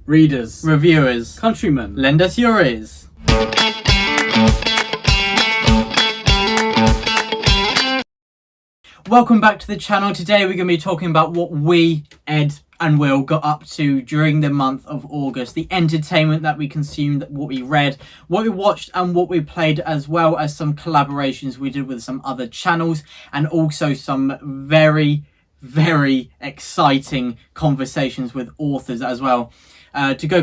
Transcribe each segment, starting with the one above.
readers, reviewers, countrymen, lend us your ears. Welcome back to the channel. Today we're going to be talking about what we, Ed and Will, got up to during the month of August. The entertainment that we consumed, what we read, what we watched and what we played, as well as some collaborations we did with some other channels, and also some very exciting conversations with authors as well. To go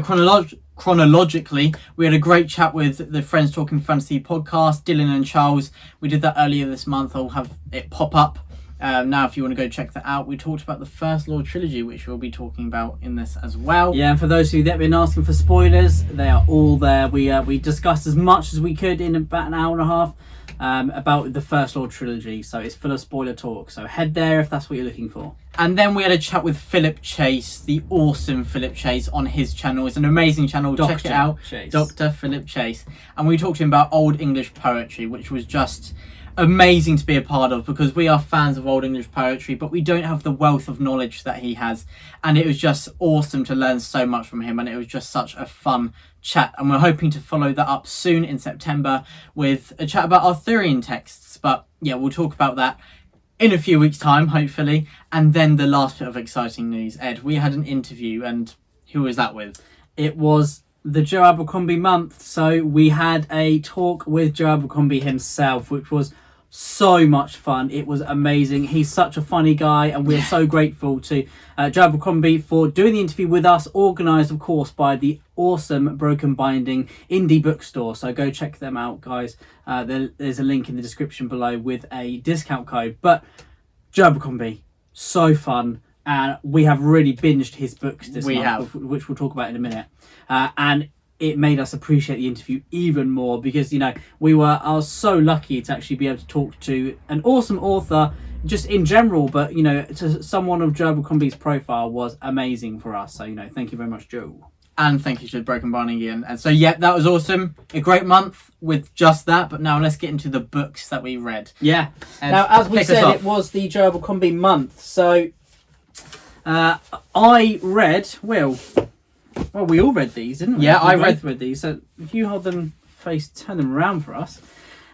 chronologically, we had a great chat with the Friends Talking Fantasy podcast, Dylan and Charles. We did that earlier this month. I'll have it pop up now if you want to go check that out. We talked about the First Lord trilogy, which we'll be talking about in this as well. Yeah, and for those of you that have been asking for spoilers, they are all there. We discussed as much as we could in about an hour and a half about the First Lord trilogy, so it's full of spoiler talk, so head there if that's what you're looking for. And then we had a chat with Philip Chase, the awesome Philip Chase, on his channel. It's an amazing channel. Check it out. Dr. Philip Chase. And we talked to him about Old English poetry, which was just amazing to be a part of, because we are fans of Old English poetry, but we don't have the wealth of knowledge that he has. And it was just awesome to learn so much from him, and it was just such a fun chat. And we're hoping to follow that up soon in September with a chat about Arthurian texts. But yeah, we'll talk about that in a few weeks' time, hopefully. And then the last bit of exciting news, Ed, we had an interview, and who was that with? It was the Joe Abercrombie month, so we had a talk with Joe Abercrombie himself, which was so much fun. It was amazing. He's such a funny guy, and we're so grateful to Joe Abercrombie for doing the interview with us, organised of course by the awesome Broken Binding indie bookstore. So go check them out, guys. There's a link in the description below with a discount code. But Joe Abercrombie, so fun, and we have really binged his books this month, which we'll talk about in a minute. And it made us appreciate the interview even more, because, you know, I was so lucky to actually be able to talk to an awesome author just in general, but, you know, to someone of Joe Abercrombie's profile was amazing for us. So, you know, thank you very much, Joe. And thank you to Broken Binding again. And so, yeah, that was awesome. A great month with just that. But now let's get into the books that we read. Yeah. Now, as we said, it was the Joe Abercrombie month. So I read, well, we all read these, didn't we? Yeah, I read these. So if you hold them turn them around for us.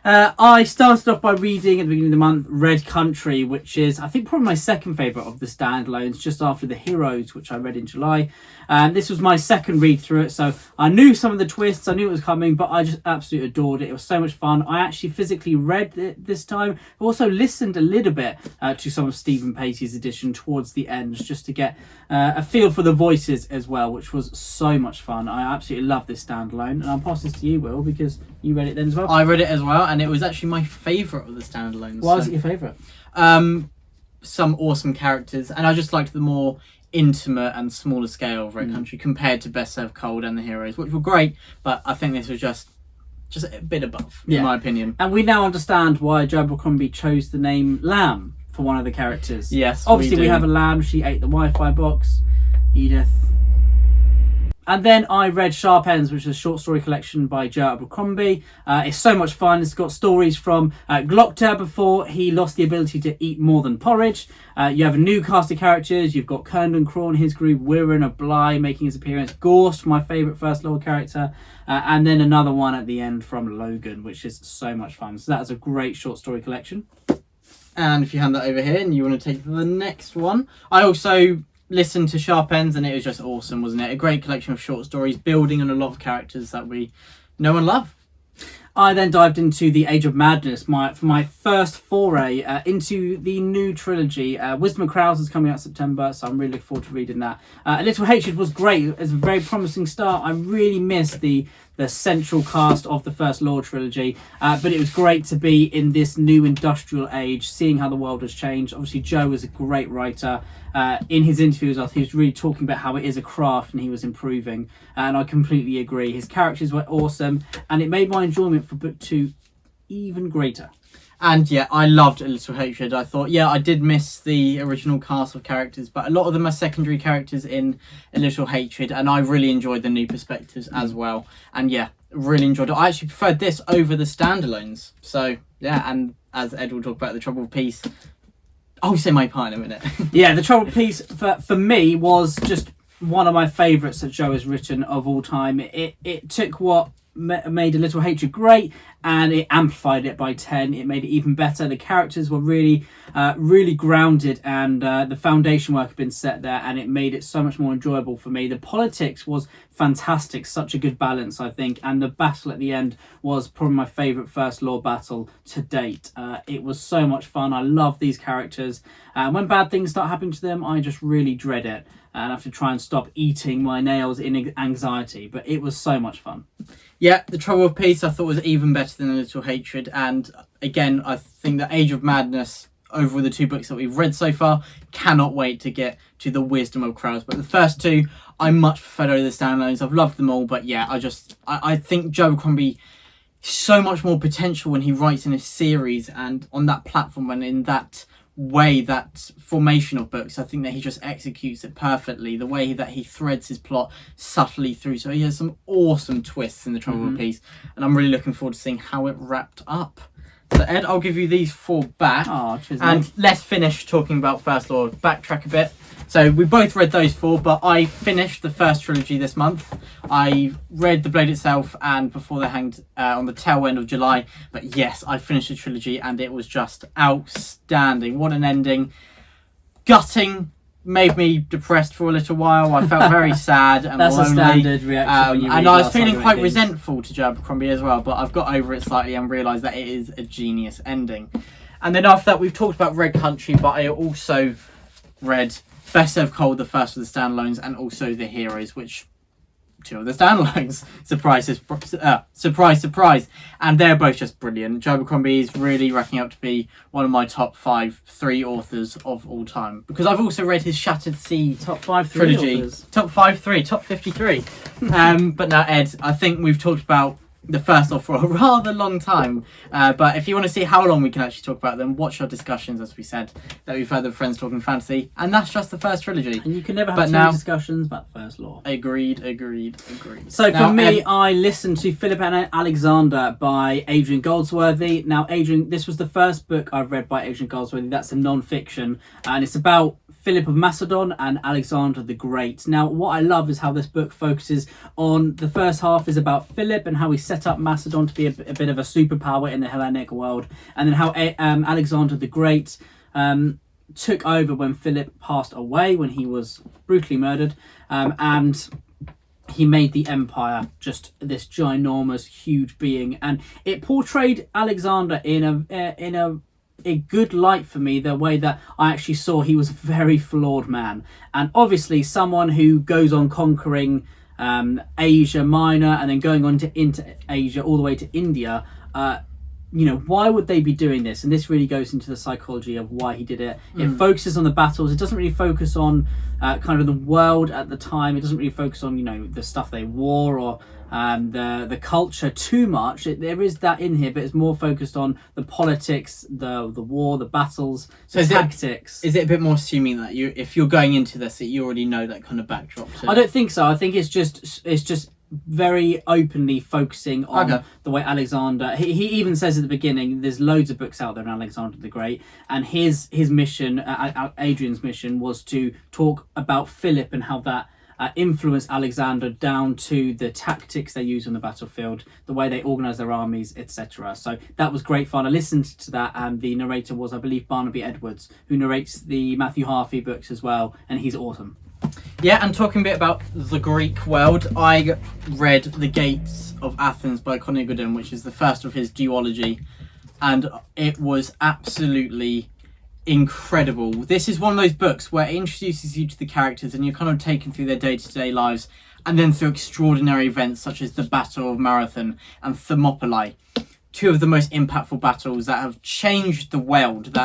I started off by reading at the beginning of the month Red Country, which is, I think, probably my second favourite of the standalones, just after The Heroes, which I read in July. This was my second read through it, so I knew some of the twists, I knew it was coming, but I just absolutely adored it. It was so much fun. I actually physically read it this time. I also listened a little bit to some of Stephen Patey's edition towards the end, just to get a feel for the voices as well, which was so much fun. I absolutely love this standalone, and I'll pass this to you, Will, because you read it then as well. I read it as well, and it was actually my favourite of the standalones. Why was it your favourite? Some awesome characters, and I just liked the more intimate and smaller scale of Red Country compared to Best Served Cold and The Heroes, which were great, but I think this was just a bit above, in my opinion. And we now understand why Joe Abercrombie chose the name Lamb for one of the characters. Yes, obviously we have a lamb. She ate the Wi-Fi box. Edith. And then I read Sharp Ends, which is a short story collection by Joe Abercrombie. It's so much fun. It's got stories from Glockter before he lost the ability to eat more than porridge. You have a new cast of characters. You've got Kerndon Craw and his group, Wirren of Bly making his appearance, Gorst, my favourite First Lord character, and then another one at the end from Logan, which is so much fun. So that's a great short story collection. And if you hand that over here and you want to take the next one, I also listened to Sharp Ends, and it was just awesome, wasn't it? A great collection of short stories building on a lot of characters that we know and love. I then dived into The Age of Madness, for my first foray into the new trilogy. Wisdom of Crowds is coming out September, so I'm really looking forward to reading that. A Little Hatred was great. It was a very promising start. I really missed the central cast of the First Lord trilogy, but it was great to be in this new industrial age, seeing how the world has changed. Obviously, Joe is a great writer. In his interviews, he was really talking about how it is a craft and he was improving, and I completely agree. His characters were awesome, and it made my enjoyment for book 2 even greater. And yeah, I loved A Little Hatred. I thought, yeah, I did miss the original cast of characters, but a lot of them are secondary characters in A Little Hatred, and I really enjoyed the new perspectives as well. And yeah, really enjoyed it. I actually preferred this over the standalones. So yeah, and as Ed will talk about, the Troubled Peace, I'll say my part in a minute. Yeah, the Troubled Peace for me was just one of my favourites that Joe has written of all time. It took what made A Little Hatred great, and it amplified it by 10. It made it even better. The characters were really grounded, and the foundation work had been set there, and it made it so much more enjoyable for me. The politics was fantastic, such a good balance, I think, and the battle at the end was probably my favourite First Law battle to date. It was so much fun. I love these characters. When bad things start happening to them, I just really dread it, and I have to try and stop eating my nails in anxiety, but it was so much fun. Yeah, The Trouble of Peace I thought was even better than A Little Hatred, and again, I think that Age of Madness, over the 2 books that we've read so far, cannot wait to get to The Wisdom of Crows. But the first 2, I much prefer over the standalones. I've loved them all, but yeah, I think Joe Abercrombie so much more potential when he writes in a series and on that platform and in that way, that formation of books. I think that he just executes it perfectly, the way that he threads his plot subtly through. So he has some awesome twists in The Trouble of Peace, and I'm really looking forward to seeing how it wrapped up. So Ed, I'll give you these 4 back. Oh, cheers, and mate. let's finish talking about First Law. Backtrack a bit. So we both read those 4, but I finished the first trilogy this month. I read The Blade itself and Before They Hanged on the tail end of July. But yes, I finished the trilogy and it was just outstanding. What an ending. Gutting. Made me depressed for a little while. I felt very sad and That's lonely. a standard reaction when you read and I was Last feeling Argument quite Kings. resentful to Joe Abercrombie as well, but I've got over it slightly and realised that it is a genius ending. And then after that, we've talked about Red Country, but I also read Best Served Cold, the first of the standalones, and also The Heroes, which 2 of the standalones. Surprise, surprise. And they're both just brilliant. Joe Abercrombie is really racking up to be one of my top 3 authors of all time. Because I've also read his Shattered Sea Top 5 trilogy. authors. Top 3, top 53. But now, Ed, I think we've talked about the first law for a rather long time. But if you want to see how long we can actually talk about them, watch our discussions, as we said, that we've had with Friends Talking Fantasy. And that's just the first trilogy. And you can never have too many discussions about the First Law. Agreed. So Now, for me, I listened to Philip and Alexander by Adrian Goldsworthy. Now, Adrian, this was the first book I've read by Adrian Goldsworthy. That's a non-fiction, and it's about Philip of Macedon and Alexander the Great. Now, what I love is how this book focuses on the first half is about Philip and how he set up Macedon to be a bit of a superpower in the Hellenic world, and then how Alexander the Great took over when Philip passed away, when he was brutally murdered, and he made the empire just this ginormous, huge being. And it portrayed Alexander in a good light for me, the way that I actually saw he was a very flawed man, and obviously someone who goes on conquering Asia Minor and then going on into Asia all the way to India. Why would they be doing this? And this really goes into the psychology of why he did it. It focuses on the battles. It doesn't really focus on kind of the world at the time. It doesn't really focus on the stuff they wore or the culture too much. There is that in here, but it's more focused on the politics, the war, the battles, the tactics. Is it a bit more assuming that if you're going into this, that you already know that kind of backdrop? I don't think so. I think it's just very openly focusing on the way Alexander. He even says at the beginning, there's loads of books out there on Alexander the Great, and his mission, Adrian's mission, was to talk about Philip and how that influenced Alexander down to the tactics they use on the battlefield, the way they organise their armies, etc. So that was great fun. I listened to that, and the narrator was, I believe, Barnaby Edwards, who narrates the Matthew Harvey books as well, and he's awesome. Yeah, and talking a bit about the Greek world, I read The Gates of Athens by Connie, which is the first of his duology, and it was absolutely incredible. This is one of those books where it introduces you to the characters and you're kind of taken through their day-to-day lives, and then through extraordinary events such as the Battle of Marathon and Thermopylae, 2 of the most impactful battles that have changed the world.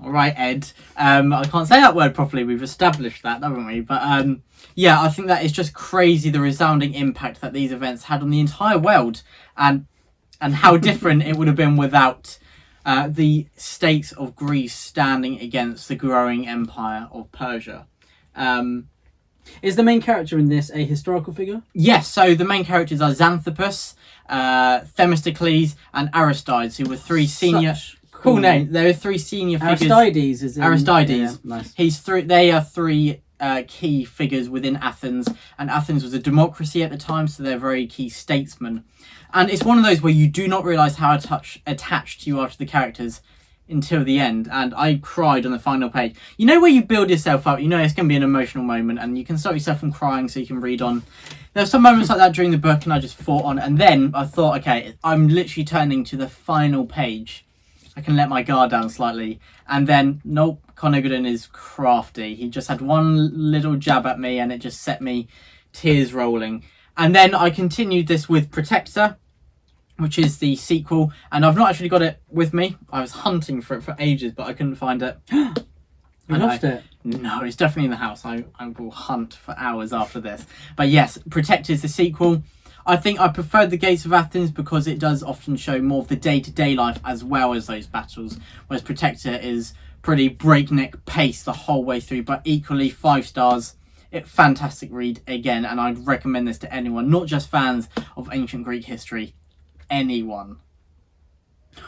All right, Ed. I can't say that word properly. We've established that, haven't we? But yeah, I think that is just crazy, the resounding impact that these events had on the entire world, and how different it would have been without the states of Greece standing against the growing empire of Persia. Is the main character in this a historical figure? Yes, so the main characters are Xanthippus, Themistocles, and Aristides, who were 3 senior... Cool name. There are 3 senior figures. Aristides is in... Aristides. Yeah, nice. They are 3 key figures within Athens, and Athens was a democracy at the time, so they're very key statesmen. And it's one of those where you do not realise how attached you are to the characters until the end, and I cried on the final page. You know where you build yourself up, you know it's going to be an emotional moment, and you can stop yourself from crying so you can read on. There were some moments like that during the book, and I just fought on, and then I thought, okay, I'm literally turning to the final page. I can let my guard down slightly, and then, nope, Connie Gwynne is crafty. He just had one little jab at me, and it just set me tears rolling. And then I continued this with Protector, which is the sequel, and I've not actually got it with me. I was hunting for it for ages, but I couldn't find it. You lost it? No, it's definitely in the house. I will hunt for hours after this. But yes, Protector is the sequel. I think I preferred the Gates of Athens because it does often show more of the day-to-day life as well as those battles, whereas Protector is pretty breakneck pace the whole way through, but equally 5 stars. Fantastic read again, and I'd recommend this to anyone, not just fans of ancient Greek history. Anyone.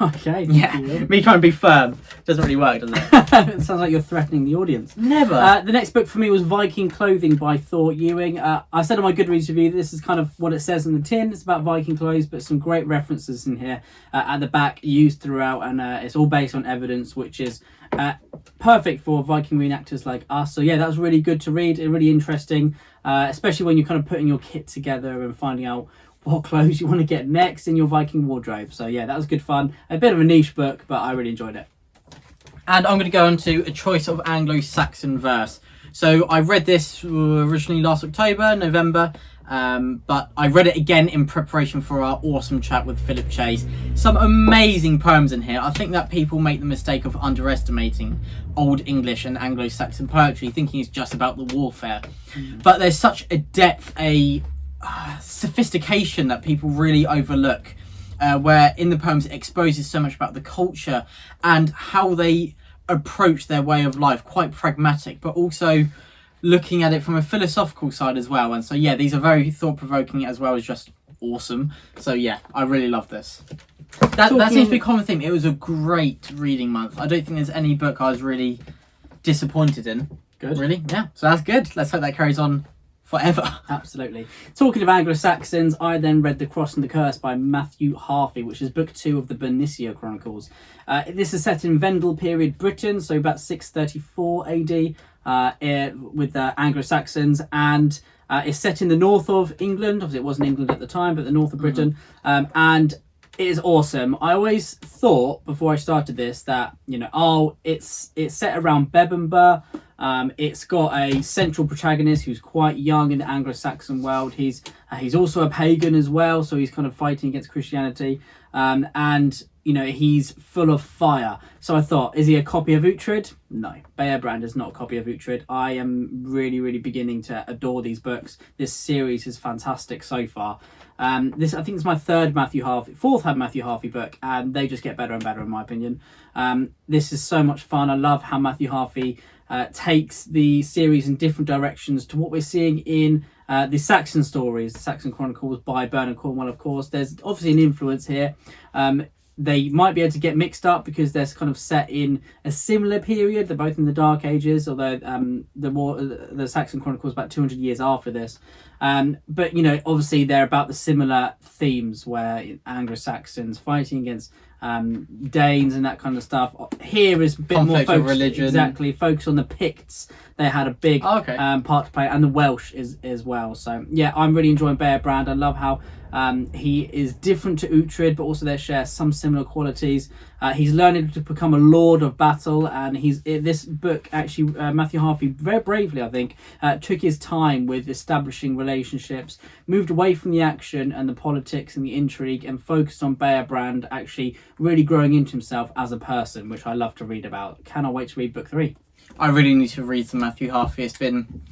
Okay. Yeah, me trying to be firm doesn't really work, does it? It sounds like you're threatening the audience. Never. The next book for me was Viking Clothing by Thor Ewing. I said on my Goodreads review that this is kind of what it says on the tin. It's about Viking clothes, but some great references in here at the back used throughout, and it's all based on evidence, which is perfect for Viking reenactors like us. So yeah, that was really good to read, really interesting, especially when you're kind of putting your kit together and finding out what clothes you want to get next in your Viking wardrobe. So yeah, that was good fun. A bit of a niche book, but I really enjoyed it. And I'm going to go on to A Choice of Anglo-Saxon Verse. So I read this originally last October, November, but I read it again in preparation for our awesome chat with Philip Chase. Some amazing poems in here. I think that people make the mistake of underestimating Old English and Anglo-Saxon poetry, thinking it's just about the warfare. But there's such a depth, a sophistication that people really overlook, where in the poems it exposes so much about the culture and how they approach their way of life, quite pragmatic, but also looking at it from a philosophical side as well. And so yeah, these are very thought-provoking as well as just awesome. So yeah, I really love this. That seems to be a common theme. It was a great reading month. I don't think there's any book I was really disappointed in. Good. Really? Yeah, so that's good. Let's hope that carries on forever. Absolutely. Talking of Anglo-Saxons, I then read The Cross and the Curse by Matthew Harvey, which is book 2 of the Bernicia Chronicles. This is set in Vendel period Britain, so about 634 AD, with the Anglo-Saxons, and it's set in the north of England. Obviously it wasn't England at the time, but the north of Britain. And it is awesome. I always thought before I started this that, you know, it's set around Bebbanburg. It's got a central protagonist who's quite young in the Anglo-Saxon world. He's also a pagan as well, so he's kind of fighting against Christianity. And, you know, he's full of fire. So I thought, is he a copy of Uhtred? No, Beowulf is not a copy of Uhtred. I am really, really beginning to adore these books. This series is fantastic so far. This, I think, is my fourth Matthew Harvey book, and they just get better and better in my opinion. This is so much fun. I love how Matthew Harvey takes the series in different directions to what we're seeing in the Saxon stories, the Saxon Chronicles by Bernard Cornwell, of course. There's obviously an influence here. They might be able to get mixed up because they're kind of set in a similar period. They're both in the Dark Ages, although the Saxon Chronicles about 200 years after this. But, you know, obviously they're about the similar themes where Anglo-Saxons fighting against Danes and that kind of stuff. Here is a bit more focused, religion. Exactly, focused on the Picts. They had a big part to play, and the Welsh as well. So yeah, I'm really enjoying Beowulf. I love how he is different to Uhtred, but also they share some similar qualities. He's learning to become a lord of battle, and this book actually, Matthew Harvey very bravely, I think, took his time with establishing relationships, moved away from the action and the politics and the intrigue, and focused on Beowulf actually really growing into himself as a person, which I love to read about. Cannot wait to read book 3. I really need to read some Matthew Harvey. It's been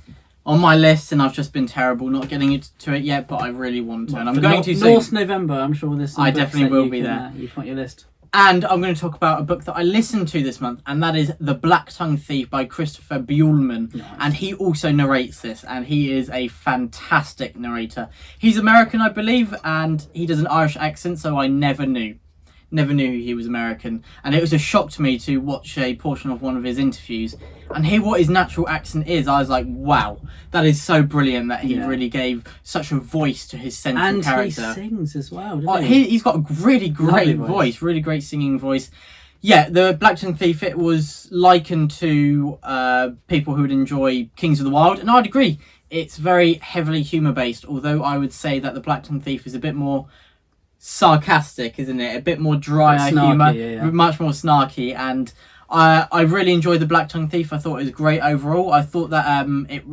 on my list, and I've just been terrible not getting to it yet, but I really want to, and I'm going to soon. Norse November, I'm sure this. I definitely will be there. You put your list. And I'm going to talk about a book that I listened to this month, and that is The Black Tongue Thief by Christopher Beowulf. Nice. And he also narrates this, and he is a fantastic narrator. He's American, I believe, and he does an Irish accent, so I never knew. never knew he was American, and it was a shock to me to watch a portion of one of his interviews and hear what his natural accent is. I was like, wow, that is so brilliant that he really gave such a voice to his central character. And he sings as well, doesn't He's got a really great voice, really great singing voice. Yeah, the Black Tongue Thief, it was likened to people who would enjoy Kings of the Wild, and I'd agree. It's very heavily humour-based, although I would say that the Black Tongue Thief is a bit more sarcastic, isn't it? A bit more dry humour, much more snarky, and I really enjoyed the Black Tongue Thief. I thought it was great overall. I thought that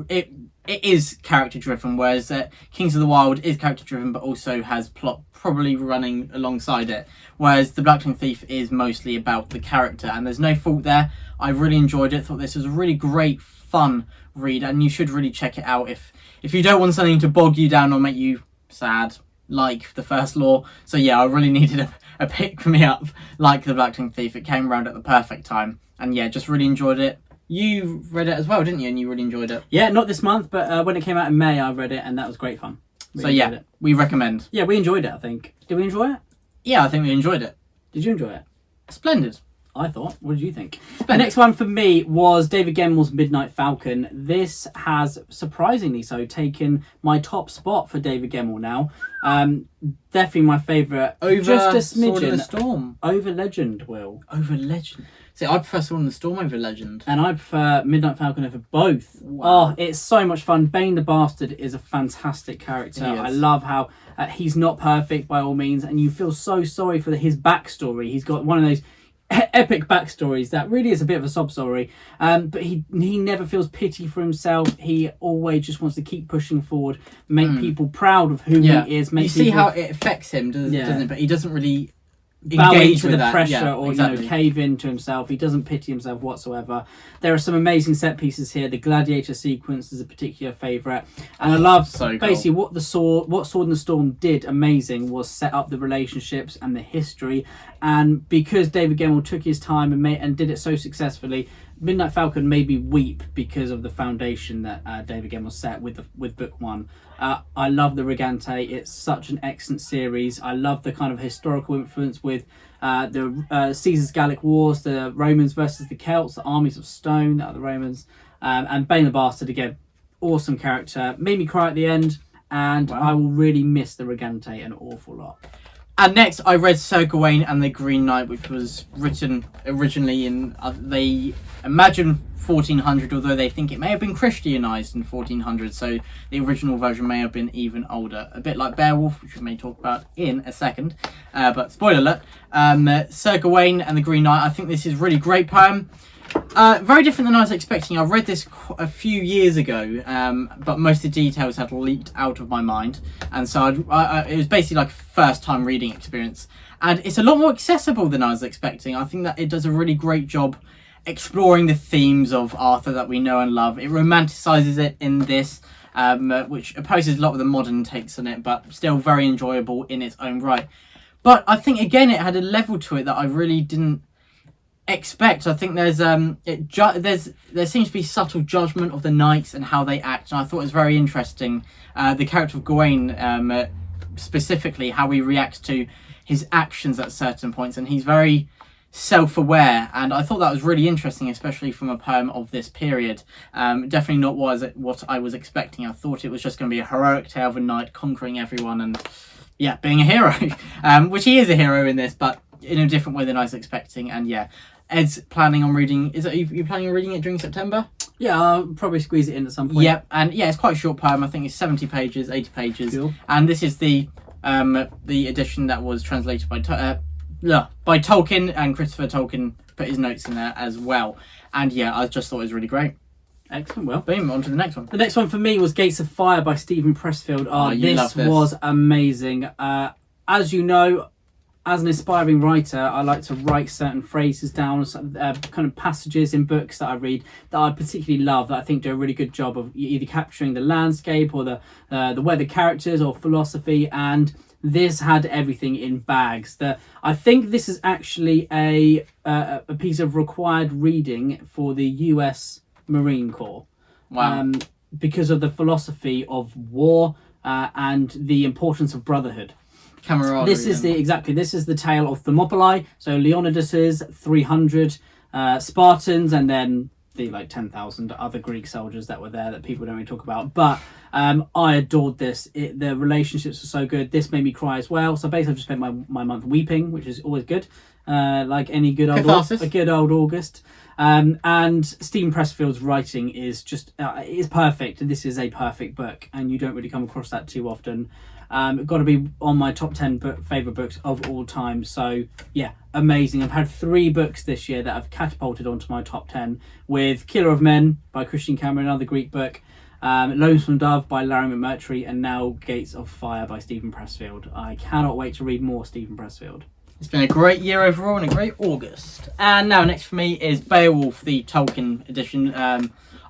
it is character driven, whereas Kings of the Wild is character driven, but also has plot probably running alongside it. Whereas the Black Tongue Thief is mostly about the character, and there's no fault there. I really enjoyed it. Thought this was a really great, fun read, and you should really check it out if you don't want something to bog you down or make you sad, like the First Law. So yeah, I really needed a pick me up like the Black Tongue Thief. It came around at the perfect time, and yeah, just really enjoyed it. You read it as well, didn't you? And you really enjoyed it. Yeah, not this month, but when it came out in May, I read it, and that was great fun. Really so yeah, we recommend. Yeah, we enjoyed it, I think. Did we enjoy it? Yeah, I think we enjoyed it. Did you enjoy it? Splendid. I thought. What did you think? The next one for me was David Gemmell's Midnight Falcon. This has, surprisingly so, taken my top spot for David Gemmell now. Definitely my favourite. Over just a smidgen. Sword in the Storm. Over Legend, Will. Over Legend. See, I prefer Sword in the Storm over Legend. And I prefer Midnight Falcon over both. Wow. Oh, it's so much fun. Bane the Bastard is a fantastic character. I love how he's not perfect by all means, and you feel so sorry for his backstory. He's got one of those epic backstories that really is a bit of a sob story, but he never feels pity for himself. He always just wants to keep pushing forward, make people proud of who he is. You see how it affects him, doesn't it? But he doesn't really bow into the that. pressure or cave into himself. He doesn't pity himself whatsoever. There are some amazing set pieces here. The gladiator sequence is a particular favourite, and I love basically what Sword in the Storm did amazing was set up the relationships and the history, and because David Gemmell took his time and did it so successfully, Midnight Falcon made me weep because of the foundation that David Gemmell set with book one. I love the Regante. It's such an excellent series. I love the kind of historical influence with the Caesar's Gallic Wars, the Romans versus the Celts, the armies of stone, the Romans, and Bane the Bastard again. Awesome character. Made me cry at the end, and I will really miss the Regante an awful lot. And next, I read Sir Gawain and the Green Knight, which was written originally in, they imagine 1400, although they think it may have been Christianized in 1400, so the original version may have been even older. A bit like Beowulf, which we may talk about in a second, but spoiler alert. Sir Gawain and the Green Knight, I think this is a really great poem. Very different than I was expecting. I read this a few years ago, but most of the details had leaked out of my mind, and so it was basically like a first time reading experience, and it's a lot more accessible than I was expecting. I think that it does a really great job exploring the themes of Arthur that we know and love. It romanticizes it in this, which opposes a lot of the modern takes on it, but still very enjoyable in its own right. But I think again it had a level to it that I really didn't expect. I think there seems to be subtle judgment of the knights and how they act, and I thought it was very interesting. The character of Gawain, specifically how he reacts to his actions at certain points, and he's very self-aware, and I thought that was really interesting, especially from a poem of this period. Definitely not what I was expecting. I thought it was just going to be a heroic tale of a knight conquering everyone and being a hero, which he is a hero in this, but in a different way than I was expecting. And Ed's planning on reading. You planning on reading it during September? Yeah, I'll probably squeeze it in at some point. Yep, and it's quite a short poem. I think it's 70 pages, 80 pages, cool. And this is the edition that was translated by Tolkien, and Christopher Tolkien put his notes in there as well. And I just thought it was really great. Excellent. Well, boom, on to the next one. The next one for me was Gates of Fire by Stephen Pressfield. This was amazing. As you know, as an aspiring writer, I like to write certain phrases down, kind of passages in books that I read that I particularly love, that I think do a really good job of either capturing the landscape or the way the characters or philosophy, and this had everything in bags. I think this is actually a piece of required reading for the US Marine Corps. Wow. Because of the philosophy of war and the importance of brotherhood. camaraderie. This is the tale of Thermopylae. So Leonidas's 300 Spartans, and then the 10,000 other Greek soldiers that were there that people don't really talk about. But I adored this. The relationships were so good. This made me cry as well. So basically, I just spent my month weeping, which is always good. Like any good old August. And Stephen Pressfield's writing is just is perfect. This is a perfect book, and you don't really come across that too often. Got to be on my top 10 favourite books of all time. So, yeah, amazing. I've had 3 books this year that have catapulted onto my top 10, with Killer of Men by Christian Cameron, another Greek book, Lonesome Dove by Larry McMurtry, and now Gates of Fire by Stephen Pressfield. I cannot wait to read more Stephen Pressfield. It's been a great year overall and a great August. And now next for me is Beowulf, the Tolkien edition.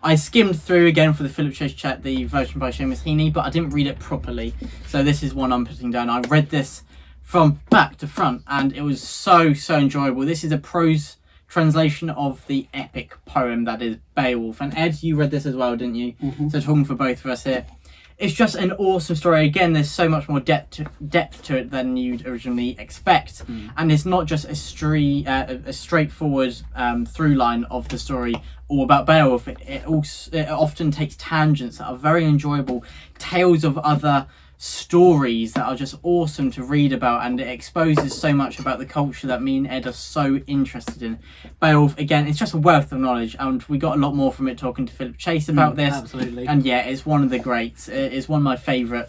I skimmed through again for the Philip Chase chat the version by Seamus Heaney, but I didn't read it properly. So this is one I'm putting down. I read this from back to front and it was so enjoyable. This is a prose translation of the epic poem that is Beowulf. And Ed, you read this as well, didn't you? Mm-hmm. So talking for both of us here. It's just an awesome story. Again, there's so much more depth to it than you'd originally expect. And it's not just a straightforward through line of the story all about Beowulf. It often takes tangents that are very enjoyable, tales of other stories that are just awesome to read about, and it exposes so much about the culture that me and Ed are so interested in. Beowulf, again, it's just a wealth of knowledge, and we got a lot more from it talking to Philip Chase about this. Absolutely. And yeah, it's one of the greats. It's one of my favourite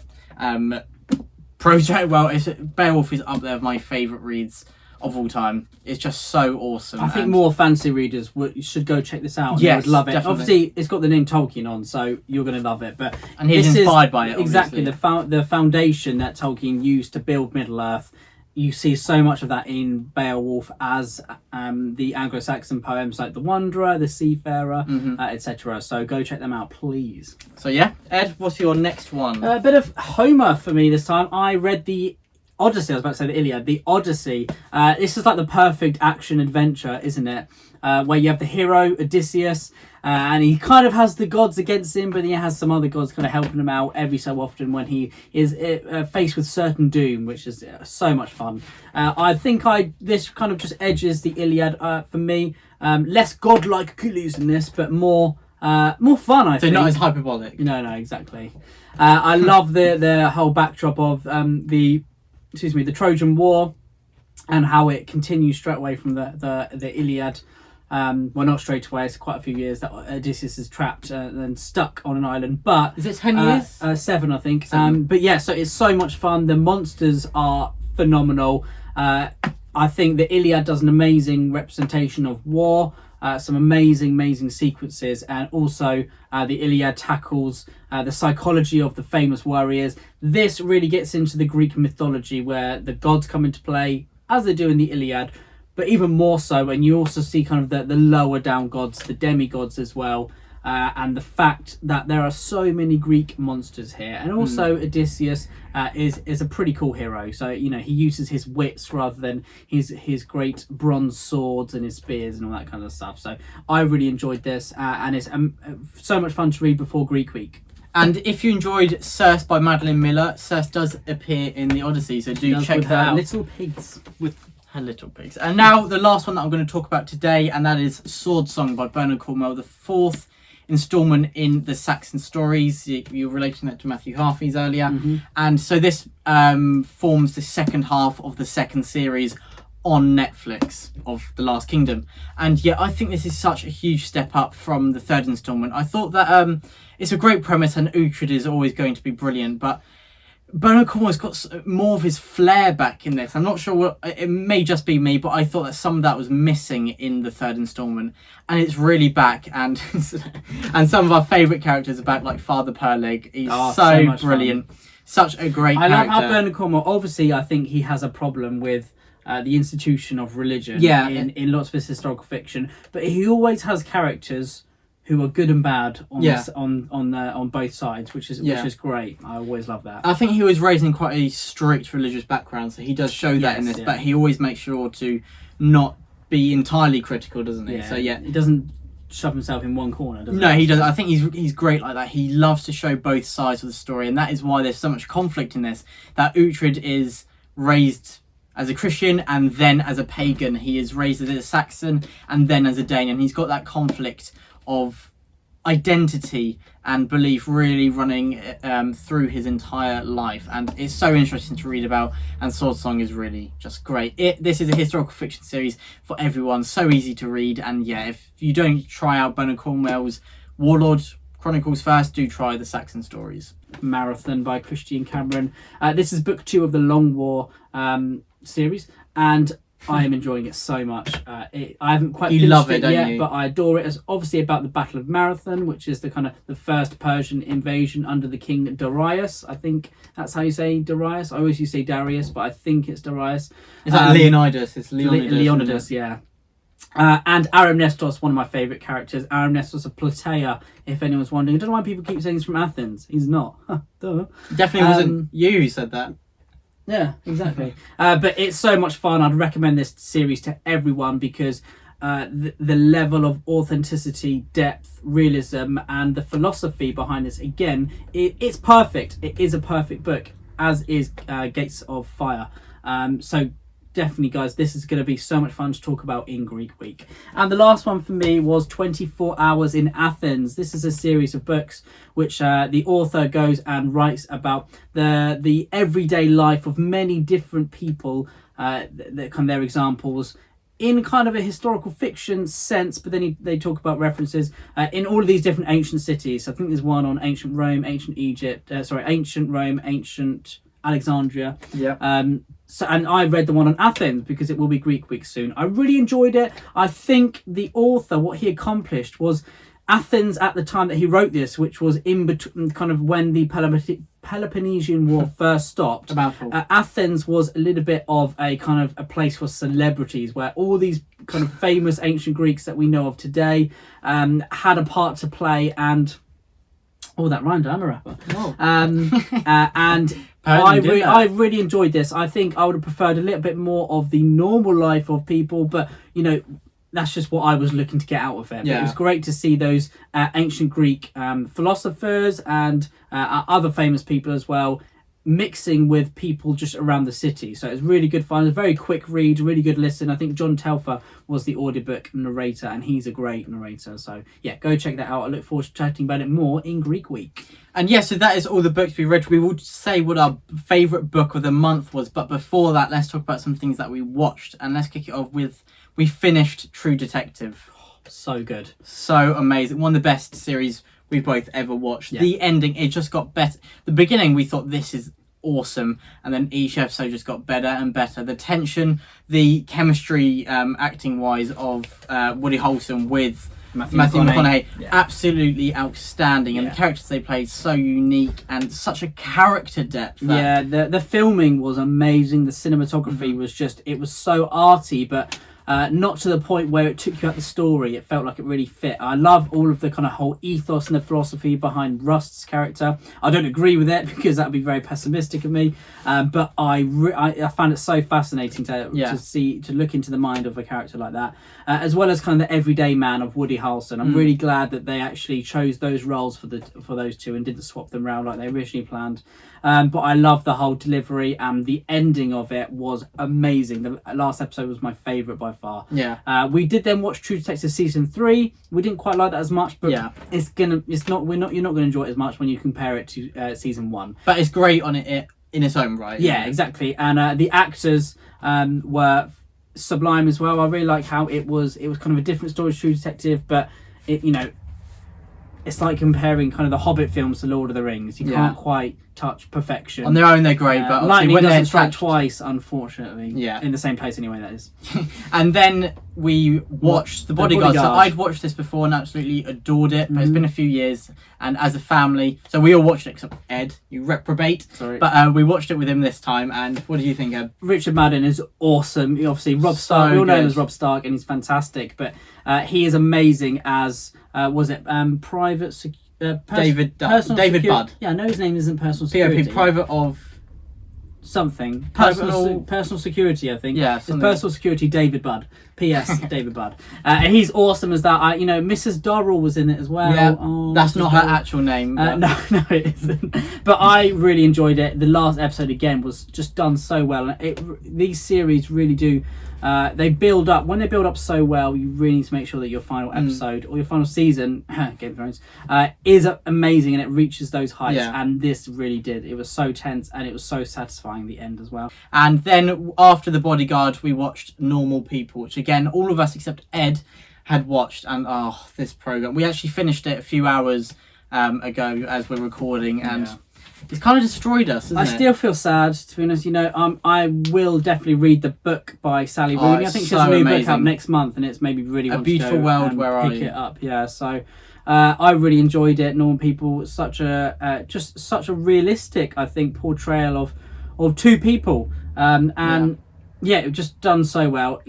project. Well, Beowulf is up there with my favourite reads of all time. It's just so awesome. I think more fancy readers should go check this out. Yes, would love it. Definitely. Obviously, it's got the name Tolkien on, so you're going to love it. And he's inspired by it. Exactly, the foundation that Tolkien used to build Middle Earth. You see so much of that in Beowulf as the Anglo-Saxon poems like the Wanderer, the Seafarer, etc. So go check them out, please. So yeah, Ed, what's your next one? A bit of Homer for me this time. I read the Odyssey. I was about to say the Iliad. The Odyssey. This is like the perfect action adventure, isn't it? Where you have the hero Odysseus, and he kind of has the gods against him, but he has some other gods kind of helping him out every so often when he is faced with certain doom, which is so much fun. I think this kind of just edges the Iliad for me. Less godlike Achilles in this, but more fun. I think. So not as hyperbolic. No, exactly. I love the whole backdrop of the Trojan War, and how it continues straight away from the Iliad. Well, not straight away. It's quite a few years that Odysseus is trapped and stuck on an island. But is it 10 years? 7, I think. 7. But yeah, so it's so much fun. The monsters are phenomenal. I think the Iliad does an amazing representation of war. Some amazing sequences, and also the Iliad tackles the psychology of the famous warriors. This really gets into the Greek mythology, where the gods come into play, as they do in the Iliad, but even more so, and you also see kind of the lower down gods, the demigods as well, and the fact that there are so many Greek monsters here. And also Odysseus is a pretty cool hero. So, he uses his wits rather than his great bronze swords and his spears and all that kind of stuff. So I really enjoyed this, and it's so much fun to read before Greek Week. And if you enjoyed Circe by Madeline Miller, Circe does appear in the Odyssey, so do check that out. Little pigs. With her little pigs. And now the last one that I'm going to talk about today, and that is Sword Song by Bernard Cornwell, the 4th installment in the Saxon stories. You were relating that to Matthew Harvey's earlier. And so this forms the second half of the second series on Netflix of The Last Kingdom. And yeah, I think this is such a huge step up from the third installment. I thought that it's a great premise, and Uhtred is always going to be brilliant, but Bernard Cornwell's got more of his flair back in this. I'm not sure it may just be me, but I thought that some of that was missing in the third installment, and it's really back. And and some of our favourite characters are back, like Father Perleg. He's so brilliant, such a great character. I love how Bernard Cornwell, obviously I think he has a problem with the institution of religion in lots of his historical fiction, but he always has characters who are good and bad on both sides, which is great. I always love that. I think he was raised in quite a strict religious background, so he does show that in this. But he always makes sure to not be entirely critical, doesn't he? So he doesn't shove himself in one corner, does he? No, he doesn't. I think he's great like that. He loves to show both sides of the story, and that is why there's so much conflict in this. That Uhtred is raised as a Christian and then as a pagan. He is raised as a Saxon and then as a Dane, and he's got that conflict of identity and belief really running through his entire life, and it's so interesting to read about, and Swordsong is really just great. This is a historical fiction series for everyone, so easy to read, and yeah, if you don't try out Bernard Cornwell's Warlord Chronicles first, do try the Saxon Stories. Marathon by Christian Cameron. This is book 2 of the Long War series, and I am enjoying it so much. I haven't quite finished it yet, but I adore it. It's obviously about the Battle of Marathon, which is the first Persian invasion under the king Darius. I think that's how you say Darius. I always used to say Darius, but I think it's Darius. Is that Leonidas? It's Leonidas. Leonidas, yeah. And Aram Nestos, one of my favourite characters. Aram Nestos of Plataea, if anyone's wondering. I don't know why people keep saying he's from Athens. He's not. Duh. Definitely wasn't you who said that. Yeah, exactly. But it's so much fun. I'd recommend this series to everyone because the level of authenticity, depth, realism, and the philosophy behind this, again, it's perfect. It is a perfect book, as is Gates of Fire. So definitely, guys, this is going to be so much fun to talk about in Greek Week. And the last one for me was 24 Hours in Athens. This is a series of books which the author goes and writes about the everyday life of many different people, their examples, in kind of a historical fiction sense, but then they talk about references in all of these different ancient cities. So I think there's one on ancient Rome, ancient Egypt, ancient Rome, ancient Alexandria. Yeah. So, and I read the one on Athens because it will be Greek Week soon. I really enjoyed it. I think the author, what he accomplished was Athens at the time that he wrote this, which was in between, kind of when the Peloponnesian War first stopped. Athens was a little bit of a kind of a place for celebrities, where all these kind of famous ancient Greeks that we know of today had a part to play. And that rhymed. I'm a rapper. Oh. And I really enjoyed this. I think I would have preferred a little bit more of the normal life of people, but that's just what I was looking to get out of it. Yeah. But it was great to see those ancient Greek philosophers and other famous people as well, mixing with people just around the city. So it's really good fun. It's a very quick read, really good listen. I think John Telfer was the audiobook narrator, and he's a great narrator. So yeah, go check that out. I look forward to chatting about it more in Greek Week. And yes, so that is all the books we read. We will say what our favourite book of the month was, but before that, let's talk about some things that we watched. And let's kick it off with, we finished True Detective. So good. So amazing. One of the best series we've both ever watched. Yeah. The ending, it just got better. The beginning, we thought this is awesome, and then each episode just got better and better. The tension, the chemistry, acting wise, of Woody Harrelson with Matthew McConaughey, absolutely outstanding, and the characters they played so unique and such a character depth. The filming was amazing. The cinematography was just, it was so arty, but not to the point where it took you out the story. It felt like it really fit. I love all of the kind of whole ethos and the philosophy behind Rust's character. I don't agree with it because that would be very pessimistic of me, but I found it so fascinating to look into the mind of a character like that, as well as kind of the everyday man of Woody Harrelson. I'm really glad that they actually chose those roles for those two and didn't swap them around like they originally planned. But I love the whole delivery, and the ending of it was amazing. The last episode was my favourite by far. Yeah. We did then watch True Detective season 3. We didn't quite like that as much, but you're not going to enjoy it as much when you compare it to season 1. But it's great on it in its own right. Yeah, exactly. And the actors were sublime as well. I really like how it was kind of a different story to True Detective, but it's like comparing kind of the Hobbit films to Lord of the Rings. You can't quite touch perfection. On their own, they're great, but lightning doesn't strike twice, unfortunately. Yeah. In the same place anyway, that is. And then we watched The Bodyguard. So I'd watched this before and absolutely adored it, but it's been a few years, and as a family, so we all watched it except Ed, you reprobate. Sorry. But we watched it with him this time, and what do you think, Ed? Richard Madden is awesome. Obviously, Rob Stark, we all know him as Rob Stark, and he's fantastic, but he is amazing as, David Budd. Yeah, I know his name isn't Personal Security. POP, Private of something. Personal- Personal security, I think. Yeah, It's something. personal security, David Budd. P.S. David Budd. And he's awesome as that. Mrs. Dorrell was in it as well. Yeah, Oh, that's Mrs. not her Dorrell. actual name. But... No, it isn't. But I really enjoyed it. The last episode again was just done so well. And these series really do. They build up. When they build up so well, you really need to make sure that your final episode or your final season, Game of Thrones, is amazing and it reaches those heights. Yeah. And this really did. It was so tense and it was so satisfying. The end as well. And then after The Bodyguard, we watched Normal People, which again, all of us except Ed had watched. And this program, we actually finished it a few hours ago as we're recording, and it's kind of destroyed us, isn't it? I still feel sad, to be honest. I will definitely read the book by Sally Rooney. I think she has a new book out next month, and it's made me really want Beautiful to go World, and Where Are pick You? it up. Yeah, so I really enjoyed it. Normal People, such a realistic, I think, portrayal of two people, it was just done so well.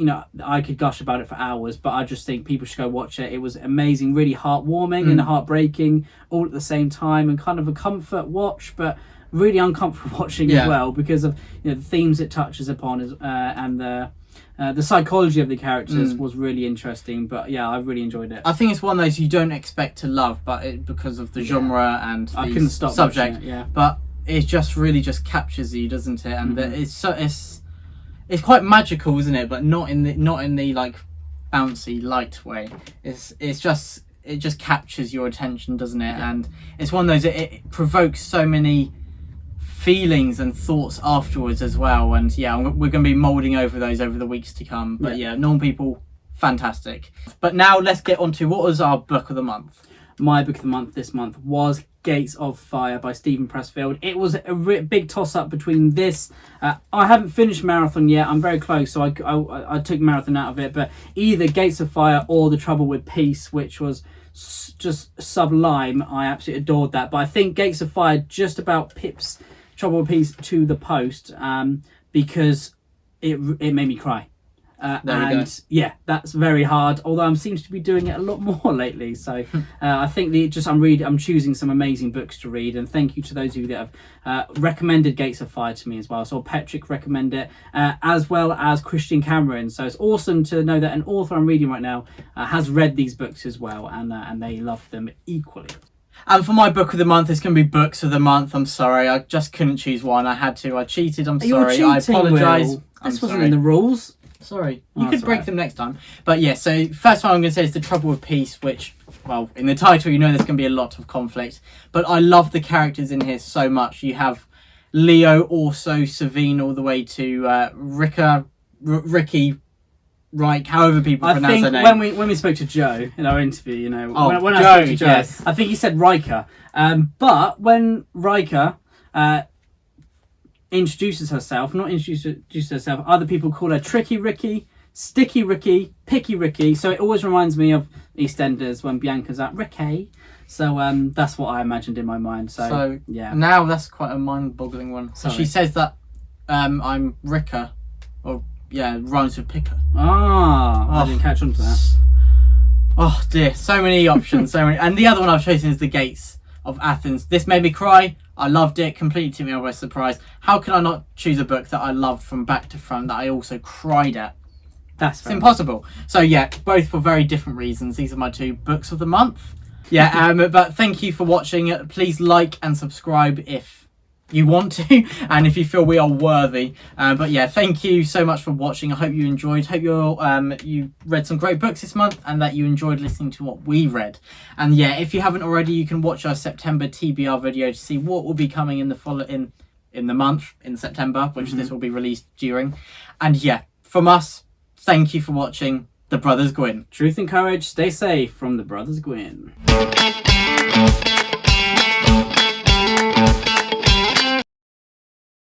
I could gush about it for hours, but I just think people should go watch it. It was amazing, really heartwarming and heartbreaking all at the same time, and kind of a comfort watch, but really uncomfortable watching as well, because of the themes it touches upon and the psychology of the characters was really interesting. But yeah, I really enjoyed it. I think it's one of those you don't expect to love, but because of the genre and I the couldn't stop subject, watching it, but it just really just captures you, doesn't it? And it's quite magical, isn't it? But not in the like bouncy light way. It just captures your attention, doesn't it? Yeah. And it's one of those, it provokes so many feelings and thoughts afterwards as well. And we're going to be moulding over those over the weeks to come. But Normal People, fantastic. But now let's get on to what was our book of the month. My book of the month this month was Gates of Fire by Stephen Pressfield. It was a big toss-up between this. I haven't finished Marathon yet. I'm very close, so I took Marathon out of it. But either Gates of Fire or The Trouble with Peace, which was just sublime. I absolutely adored that. But I think Gates of Fire just about pips Trouble with Peace to the post, because it made me cry. That's very hard, although I seems to be doing it a lot more lately. So I think I'm choosing some amazing books to read, and thank you to those of you that have recommended Gates of Fire to me as well. So Patrick recommended it, as well as Christian Cameron. So it's awesome to know that an author I'm reading right now has read these books as well, and they love them equally. And for my book of the month, it's going to be Books of the Month. I'm sorry, I just couldn't choose one. I had to. I cheated. I'm sorry. I apologise. This wasn't in the rules. Sorry. You could break them next time. But yeah, so first one I'm going to say is The Trouble with Peace, which, well, in the title you know there's going to be a lot of conflict. But I love the characters in here so much. You have Leo, also Savine, all the way to Ricky, Reich, however people pronounce her name. I think when we spoke to Joe in our interview, when I spoke to Joe, yes. I think he said Riker. But when Riker introduces herself, other people call her Tricky Ricky, Sticky Ricky, Picky Ricky. So it always reminds me of EastEnders when Bianca's at Ricky. So that's what I imagined in my mind. So yeah. Now that's quite a mind-boggling one. So she says that I'm Ricker, or rhymes with picker. I didn't catch on to that. Oh dear, so many options, so many. And the other one I've chosen is The Gates of Athens. This made me cry. I loved it. Completely took me by surprise. How can I not choose a book that I loved from back to front that I also cried at? It's impossible. So yeah, both for very different reasons. These are my two books of the month. Yeah, but thank you for watching. Please like and subscribe if you want to, and if you feel we are worthy. But yeah, thank you so much for watching. I hope you enjoyed. Hope you read some great books this month, and that you enjoyed listening to what we read. And yeah, if you haven't already, you can watch our September TBR video to see what will be coming in the month in September, which this will be released during. And yeah, from us, thank you for watching The Brothers Gwynne. Truth and courage, stay safe from the Brothers Gwynne.